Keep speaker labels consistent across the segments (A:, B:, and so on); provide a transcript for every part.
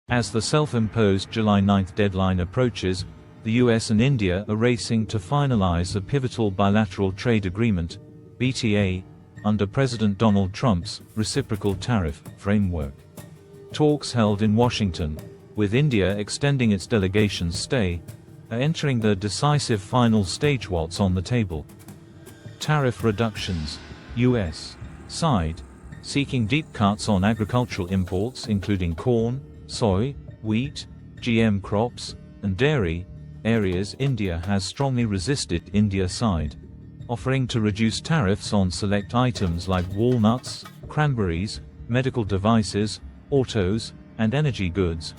A: As the self-imposed July 9 deadline approaches, the US and India are racing to finalize a pivotal bilateral trade agreement, BTA, under President Donald Trump's reciprocal tariff framework. Talks held in Washington, with India extending its delegation's stay, are entering the decisive final stage. What's on the table? Tariff reductions. US side, seeking deep cuts on agricultural imports including corn, soy, wheat, GM crops, and dairy, areas India has strongly resisted. India side, offering to reduce tariffs on select items like walnuts, cranberries, medical devices, autos, and energy goods,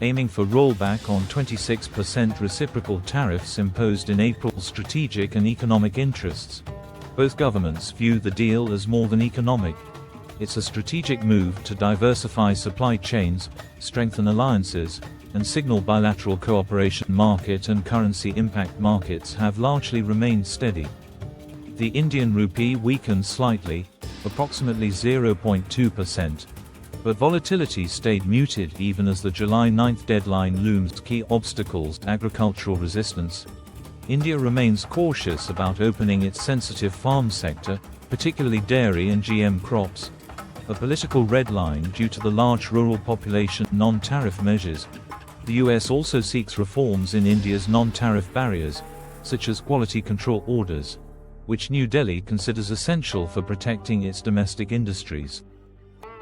A: aiming for rollback on 26% reciprocal tariffs imposed in April. Strategic and economic interests. Both governments view the deal as more than economic. It's a strategic move to diversify supply chains, strengthen alliances, and signal bilateral cooperation. Market and currency impact. Markets have largely remained steady. The Indian rupee weakened slightly, approximately 0.2%, but volatility stayed muted even as the July 9 deadline looms. Key obstacles. Agricultural resistance. India remains cautious about opening its sensitive farm sector, particularly dairy and GM crops, a political red line due to the large rural population. Non-tariff measures. The US also seeks reforms in India's non-tariff barriers, such as quality control orders, which New Delhi considers essential for protecting its domestic industries.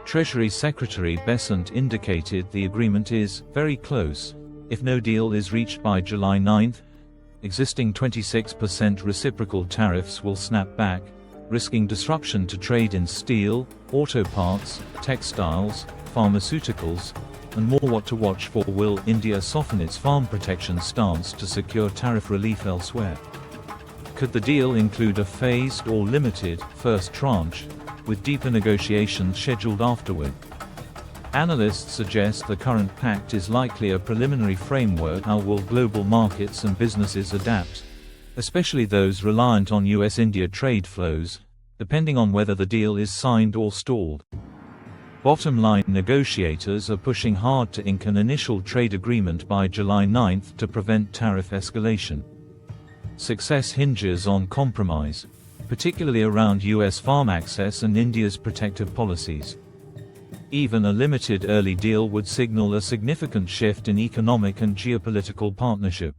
A: Treasury Secretary Besant indicated the agreement is very close. If no deal is reached by July 9, existing 26% reciprocal tariffs will snap back, risking disruption to trade in steel, auto parts, textiles, pharmaceuticals, and more. What to watch for? Will India soften its farm protection stance to secure tariff relief elsewhere? Could the deal include a phased or limited first tranche, with deeper negotiations scheduled afterward? Analysts suggest the current pact is likely a preliminary framework. How will global markets and businesses adapt, especially those reliant on US-India trade flows, depending on whether the deal is signed or stalled? Bottom line, negotiators are pushing hard to ink an initial trade agreement by July 9 to prevent tariff escalation. Success hinges on compromise, particularly around US farm access and India's protective policies. Even a limited early deal would signal a significant shift in economic and geopolitical partnership.